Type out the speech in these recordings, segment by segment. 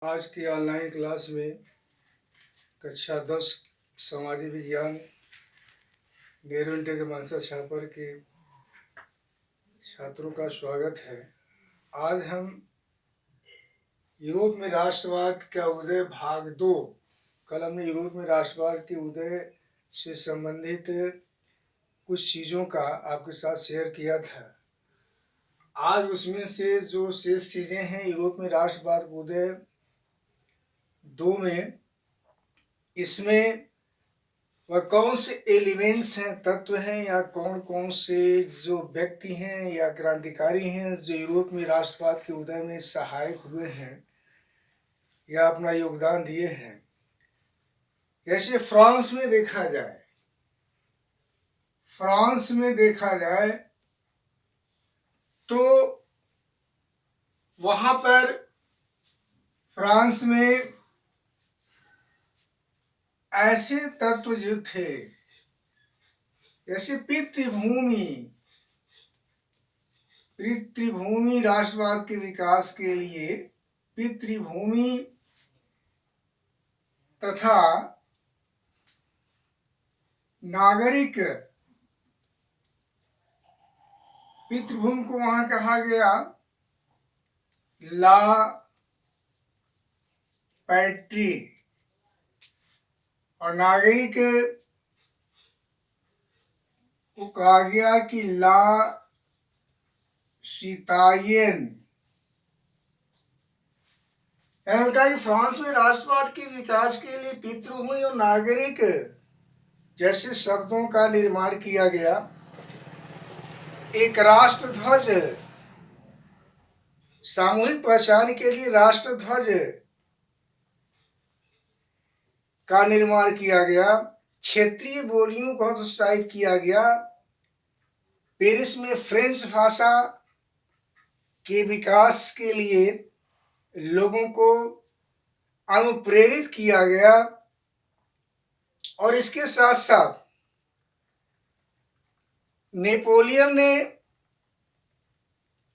आज की online class में कक्षा 10 सामाजिक विज्ञान नेहरू इंटर के मानसा छापर के छात्रों का स्वागत है। आज हम यूरोप में राष्ट्रवाद का उदय भाग 2, कल हमने यूरोप में राष्ट्रवाद के उदय से संबंधित कुछ चीज़ों का आपके साथ शेयर किया था। आज उसमें से जो शेष चीज़ें हैं यूरोप में राष्ट्रवाद के उदय 2 में, इसमें वह कौन से एलिमेंट्स हैं, तत्व हैं, या कौन कौन से जो व्यक्ति हैं या क्रांतिकारी हैं जो यूरोप में राष्ट्रवाद के उदय में सहायक हुए हैं या अपना योगदान दिए हैं। जैसे फ्रांस में देखा जाए तो वहाँ पर फ्रांस में ऐसे तत्व जो थे, जैसे पितृभूमि राष्ट्रवाद के विकास के लिए पितृभूमि तथा नागरिक, पितृभूमि को वहां कहा गया ला पैट्री, और नागरिक को कहा गया कि ला सीतायन। उन्होंने कहा कि फ्रांस में राष्ट्रवाद के विकास के लिए पितृभूमि और नागरिक जैसे शब्दों का निर्माण किया गया। एक राष्ट्रध्वज, सामूहिक पहचान के लिए राष्ट्रध्वज का निर्माण किया गया। क्षेत्रीय बोलियों को हतोत्साहित किया गया। पेरिस में फ्रेंच भाषा के विकास के लिए लोगों को अनुप्रेरित किया गया। और इसके साथ साथ नेपोलियन ने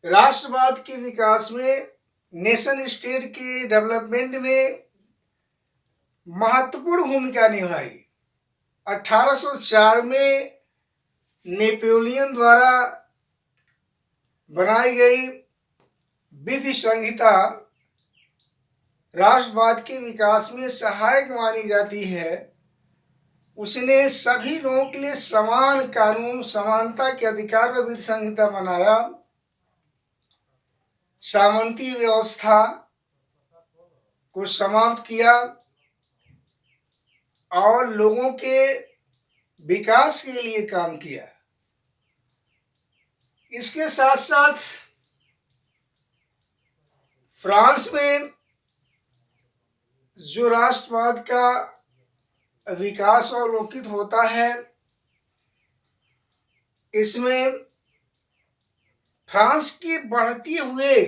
राष्ट्रवाद के विकास में, नेशन स्टेट के डेवलपमेंट में महत्वपूर्ण भूमिका निभाई। 1804 में नेपोलियन द्वारा बनाई गई विधि संहिता राष्ट्रवाद के विकास में सहायक मानी जाती है। उसने सभी लोगों के लिए समान कानून, समानता के अधिकार पर विधि संहिता बनाया। सामंती व्यवस्था को समाप्त किया और लोगों के विकास के लिए काम किया। इसके साथ साथ फ्रांस में जो राष्ट्रवाद का विकास अवलोकित होता है, इसमें फ्रांस के बढ़ते हुए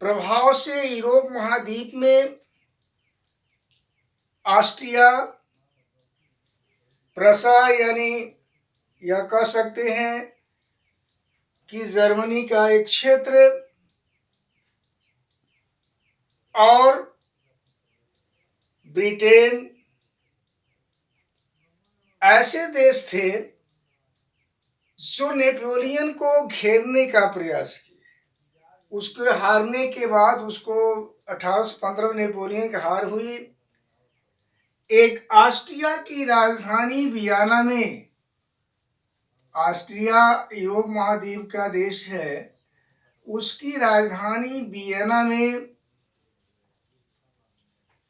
प्रभाव से यूरोप महाद्वीप में ऑस्ट्रिया, प्रसा, यानी यह कह सकते हैं कि जर्मनी का एक क्षेत्र, और ब्रिटेन, ऐसे देश थे जो नेपोलियन को घेरने का प्रयास किया। उसके हारने के बाद, उसको 1815 में नेपोलियन की हार हुई। एक ऑस्ट्रिया की राजधानी वियना में, ऑस्ट्रिया यूरोप महाद्वीप का देश है, उसकी राजधानी वियना में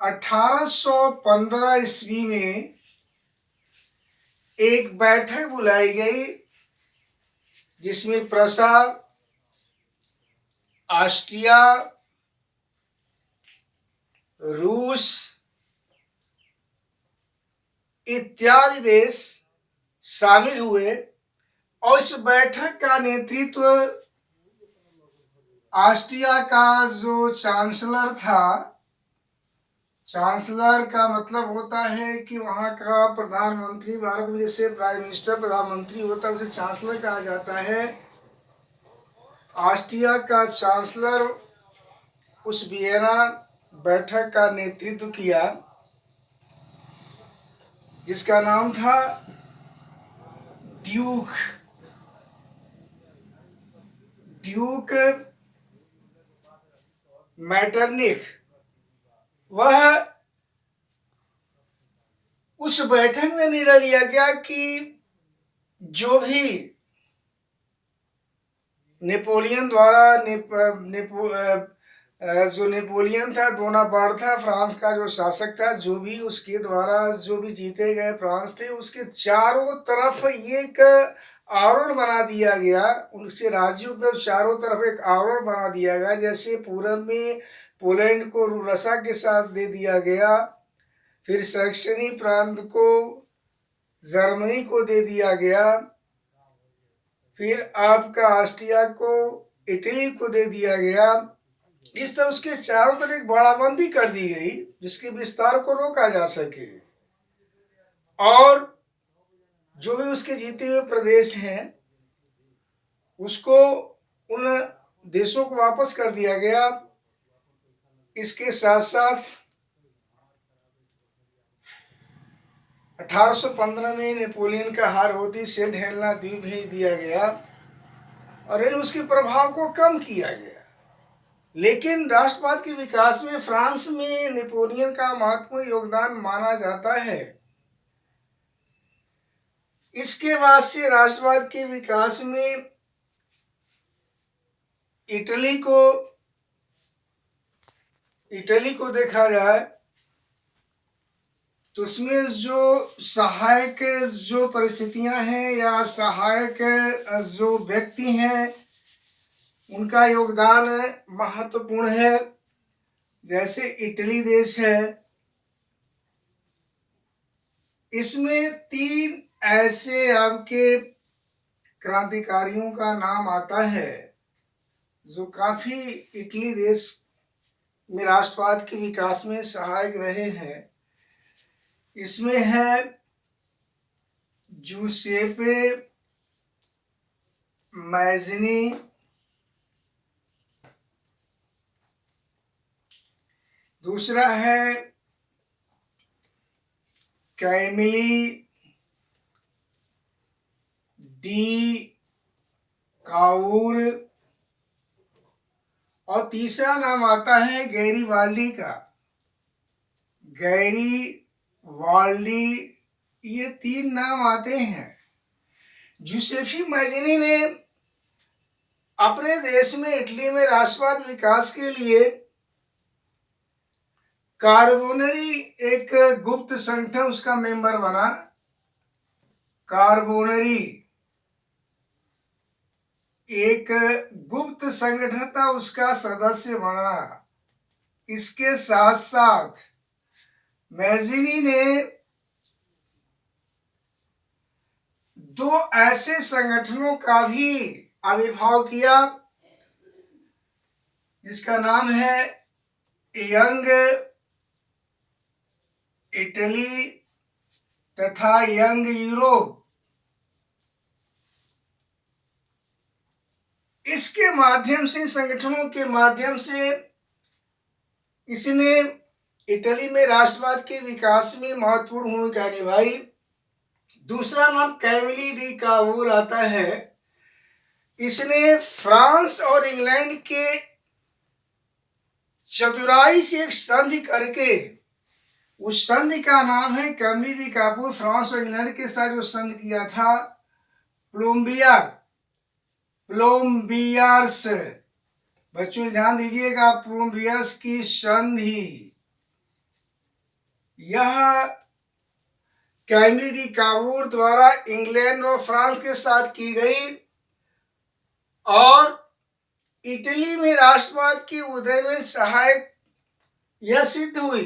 1815 ईस्वी में एक बैठक बुलाई गई जिसमें प्रसा, ऑस्ट्रिया, रूस इत्यादि देश शामिल हुए। और इस बैठक का नेतृत्व ऑस्ट्रिया का जो चांसलर था, चांसलर का मतलब होता है कि वहाँ का प्रधानमंत्री, भारत में जैसे प्राइम मिनिस्टर प्रधानमंत्री होता है, उसे चांसलर कहा जाता है। ऑस्ट्रिया का चांसलर उस वियना बैठक का नेतृत्व किया, जिसका नाम था ड्यूक ड्यूक मैटरनिख। वह उस बैठक में निर्णय लिया गया कि जो भी नेपोलियन द्वारा जो नेपोलियन था, बोनापार्ट था, फ्रांस का जो शासक था, जो भी उसके द्वारा जो भी जीते गए फ्रांस थे, उसके चारों तरफ एक आवरण बना दिया गया। उनसे राज्यों के चारों तरफ एक आवरण बना दिया गया। जैसे पूरब में पोलैंड को रूरसा के साथ दे दिया गया, फिर सैक्सनी प्रांत को जर्मनी को दे दिया गया, फिर आपका ऑस्ट्रिया को इटली को दे दिया गया। इस तरह उसके चारों तरफ एक बाड़ाबंदी कर दी गई, जिसके विस्तार को रोका जा सके। और जो भी उसके जीते हुए प्रदेश हैं, उसको उन देशों को वापस कर दिया गया। इसके साथ साथ 1815 में नेपोलियन का हार होती सेंट हेलेना द्वीप भेज दिया गया और इन उसके प्रभाव को कम किया गया। लेकिन राष्ट्रवाद के विकास में फ्रांस में नेपोलियन का महत्वपूर्ण योगदान माना जाता है। इसके बाद से राष्ट्रवाद के विकास में इटली को देखा जाए तो उसमें जो सहायक जो परिस्थितियां हैं या सहायक जो व्यक्ति हैं, उनका योगदान महत्वपूर्ण है। जैसे इटली देश है, इसमें 3 ऐसे आपके क्रांतिकारियों का नाम आता है जो काफी इटली देश में राष्ट्रवाद के विकास में सहायक रहे हैं। इसमें है जूसेपे मैज़िनी, दूसरा है कैमिली डी काउर और तीसरा नाम आता है गैरीवाल्डी का। गैरीवाल्डी, ये 3 नाम आते हैं। जूसेफी मैज़िनी ने अपने देश में इटली में राष्ट्रवाद विकास के लिए कार्बोनरी एक गुप्त संगठन उसका मेंबर बना। कार्बोनरी एक गुप्त संगठन था, उसका सदस्य बना। इसके साथ साथ मैज़िनी ने 2 ऐसे संगठनों का भी आविर्भाव किया, जिसका नाम है यंग इटली तथा यंग यूरोप। इसके माध्यम से, संगठनों के माध्यम से इसने इटली में राष्ट्रवाद के विकास में महत्वपूर्ण भूमिका निभाई। दूसरा नाम कैमिली डी काउर आता है। इसने फ्रांस और इंग्लैंड के चतुराई से एक संधि करके, उस संधि का नाम है कैमिली डी काउर। फ्रांस और इंग्लैंड के साथ जो संधि किया था, प्लोम्बियर्स, बच्चों ध्यान दीजिएगा, प्लोम्बियर्स की संधि, यह कैमिली डी काउर द्वारा इंग्लैंड और फ्रांस के साथ की गई और इटली में राष्ट्रवाद के उदय में सहायक यह सिद्ध हुई।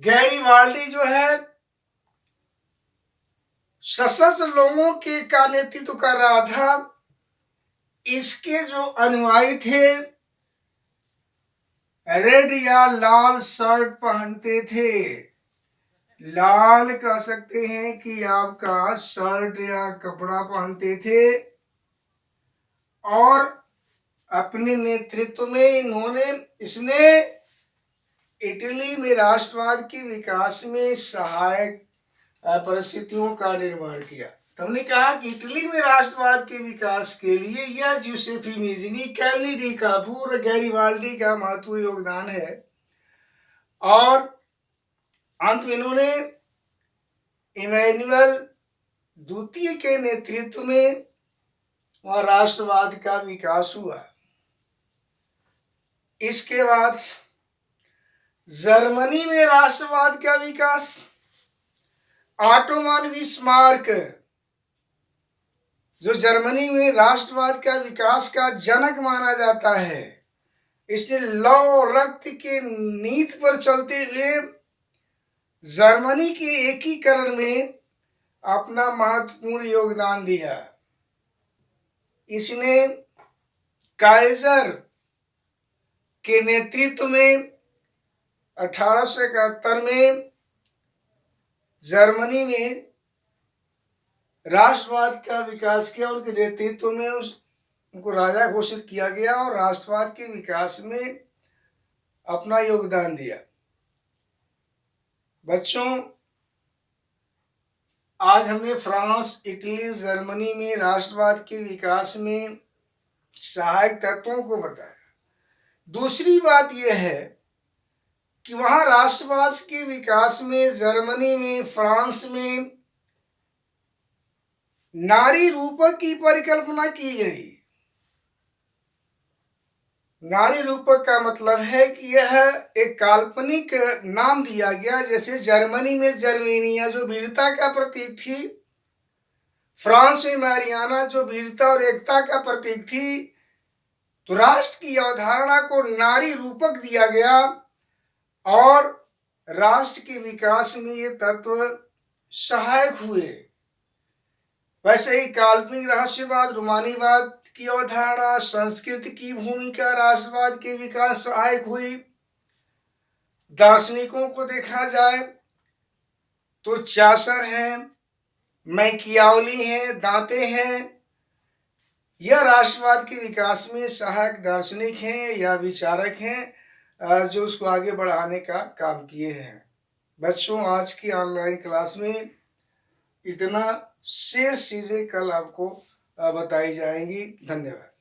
गैरीवाल्डी जो है सशस्त्र लोगों के का नेतृत्व कर रहा था। इसके जो अनुयायी थे रेड या लाल शर्ट पहनते थे। लाल कह सकते हैं कि आपका शर्ट या कपड़ा पहनते थे, और अपने नेतृत्व में इसने इटली में राष्ट्रवाद के विकास में सहायक परिस्थितियों का निर्माण किया। तो हमने कहा कि इटली में राष्ट्रवाद के विकास के लिए यह ज्यूसेपी मेज़िनी, कैलनी डी कापुर, गैरिबाल्डी का महत्वपूर्ण योगदान है। और अंत में इन्होंने इमैनुअल द्वितीय के नेतृत्व में वह राष्ट्रवाद का विकास हुआ। इसके बाद जर्मनी में राष्ट्रवाद का विकास, ऑटोमन बिस्मार्क जो जर्मनी में राष्ट्रवाद का विकास का जनक माना जाता है, इसने लौ रक्त के नीति पर चलते हुए जर्मनी के एकीकरण में अपना महत्वपूर्ण योगदान दिया। इसने काइजर के नेतृत्व में 1871 में जर्मनी में राष्ट्रवाद का विकास किया। उनके नेतृत्व में उनको राजा घोषित किया गया और राष्ट्रवाद के विकास में अपना योगदान दिया। बच्चों, आज हमने फ्रांस, इटली, जर्मनी में राष्ट्रवाद के विकास में सहायक तत्वों को बताया। दूसरी बात यह है कि वहां राष्ट्रवाद के विकास में जर्मनी में, फ्रांस में नारी रूपक की परिकल्पना की गई। नारी रूपक का मतलब है कि यह एक काल्पनिक नाम दिया गया। जैसे जर्मनी में जर्मेनिया जो वीरता का प्रतीक थी, फ्रांस में मैरियाना जो वीरता और एकता का प्रतीक थी। तो राष्ट्र की अवधारणा को नारी रूपक दिया गया और राष्ट्र के विकास में ये तत्व सहायक हुए। वैसे ही काल्पनिक रहस्यवाद, रोमानीवाद की अवधारणा, संस्कृति की भूमिका राष्ट्रवाद के विकास सहायक हुई। दार्शनिकों को देखा जाए तो चासर हैं, मैकियावली हैं, दांते हैं। यह राष्ट्रवाद के विकास में सहायक दार्शनिक हैं या विचारक हैं जो उसको आगे बढ़ाने का काम किए हैं। बच्चों, आज की ऑनलाइन क्लास में इतना, शेष चीज़ें कल आपको बताई जाएंगी। धन्यवाद।